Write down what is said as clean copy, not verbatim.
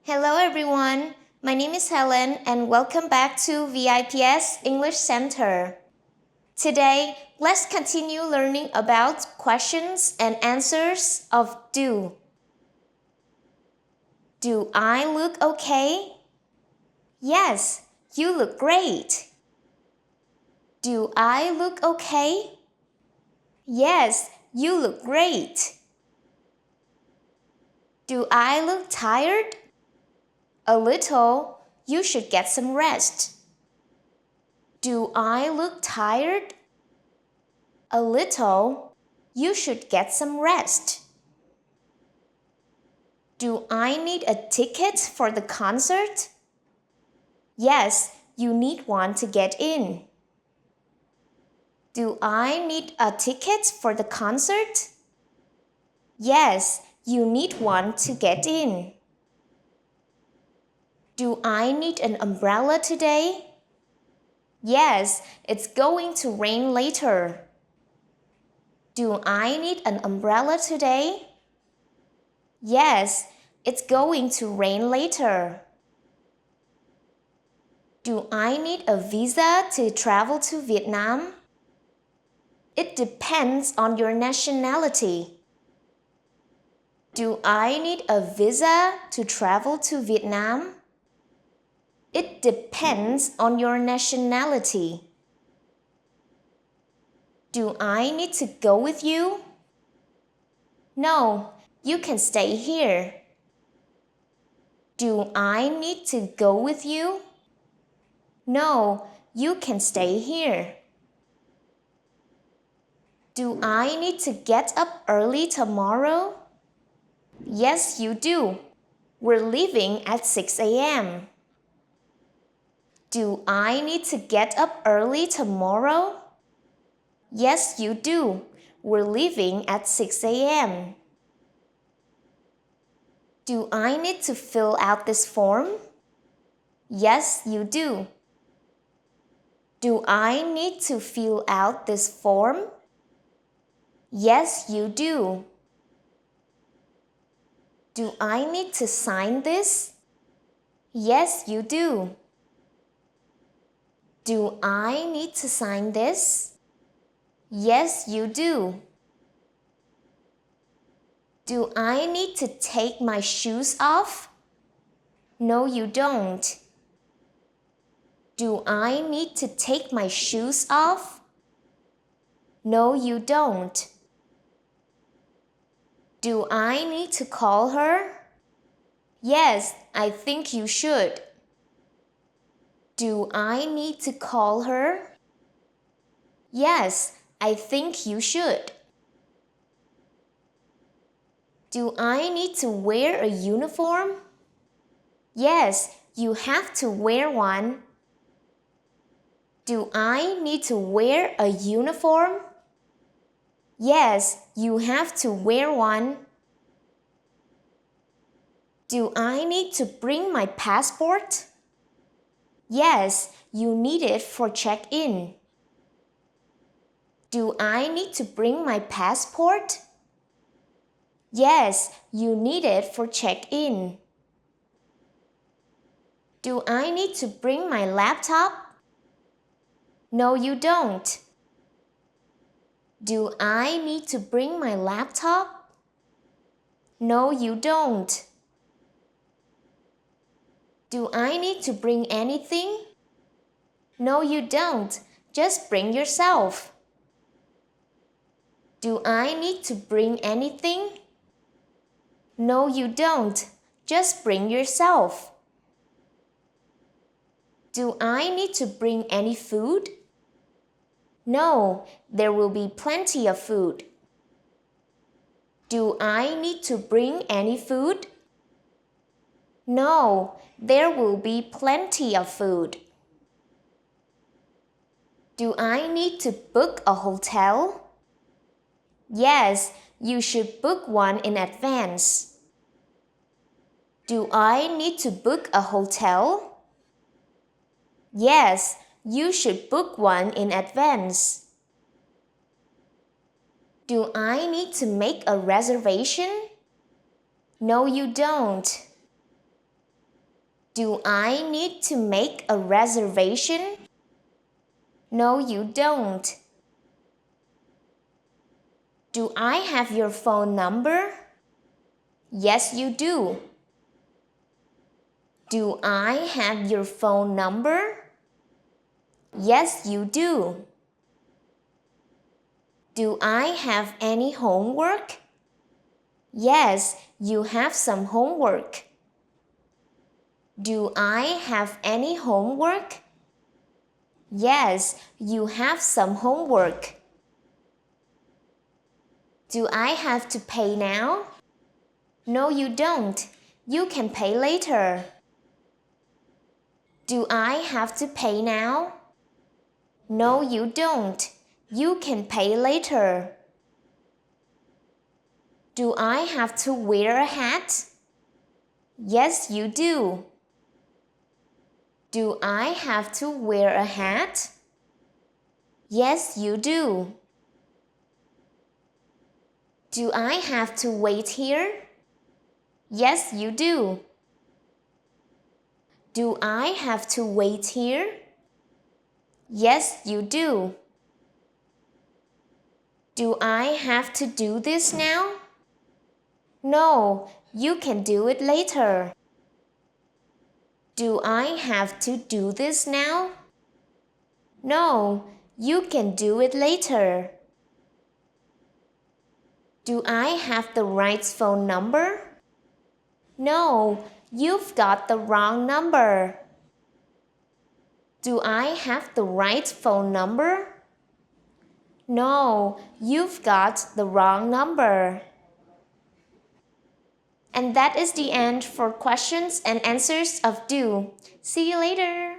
Hello everyone, my name is Helen and welcome back to VIPS English Center. Today, let's continue learning about questions and answers of do. Do I look okay? Yes, you look great. Do I look okay? Yes, you look great. Do I look tired? A little. You should get some rest. Do I look tired? A little. You should get some rest. Do I need a ticket for the concert? Yes, you need one to get in. Do I need a ticket for the concert? Yes, you need one to get in. Do I need an umbrella today? Yes, it's going to rain later. Do I need an umbrella today? Yes, it's going to rain later. Do I need a visa to travel to Vietnam? It depends on your nationality. Do I need a visa to travel to Vietnam? It depends on your nationality. Do I need to go with you? No, you can stay here. Do I need to go with you? No, you can stay here. Do I need to get up early tomorrow? Yes, you do. We're leaving at 6 a.m. Do I need to get up early tomorrow? Yes, you do. We're leaving at 6 a.m. Do I need to fill out this form? Yes, you do. Do I need to fill out this form? Yes, you do. Do I need to sign this? Yes, you do. Do I need to sign this? Yes, you do. Do I need to take my shoes off? No, you don't. Do I need to take my shoes off? No, you don't. Do I need to call her? Yes, I think you should. Do I need to call her? Yes, I think you should. Do I need to wear a uniform? Yes, you have to wear one. Do I need to wear a uniform? Yes, you have to wear one. Do I need to bring my passport? Yes, you need it for check-in. Do I need to bring my passport? Yes, you need it for check-in. Do I need to bring my laptop? No, you don't. Do I need to bring my laptop? No, you don't. Do I need to bring anything? No, you don't. Just bring yourself. Do I need to bring anything? No, you don't. Just bring yourself. Do I need to bring any food? No, there will be plenty of food. Do I need to bring any food? No, there will be plenty of food. Do I need to book a hotel? Yes, you should book one in advance. Do I need to book a hotel? Yes, you should book one in advance. Do I need to make a reservation? No, you don't. Do I need to make a reservation? No, you don't. Do I have your phone number? Yes, you do. Do I have your phone number? Yes, you do. Do I have any homework? Yes, you have some homework. Do I have any homework? Yes, you have some homework. Do I have to pay now? No, you don't. You can pay later. Do I have to pay now? No, you don't. You can pay later. Do I have to wear a hat? Yes, you do. Do I have to wear a hat? Yes, you do. Do I have to wait here? Yes, you do. Do I have to wait here? Yes, you do. Do I have to do this now? No, you can do it later. Do I have to do this now? No, you can do it later. Do I have the right phone number? No, you've got the wrong number. Do I have the right phone number? No, you've got the wrong number. And that is the end for questions and answers of do. See you later.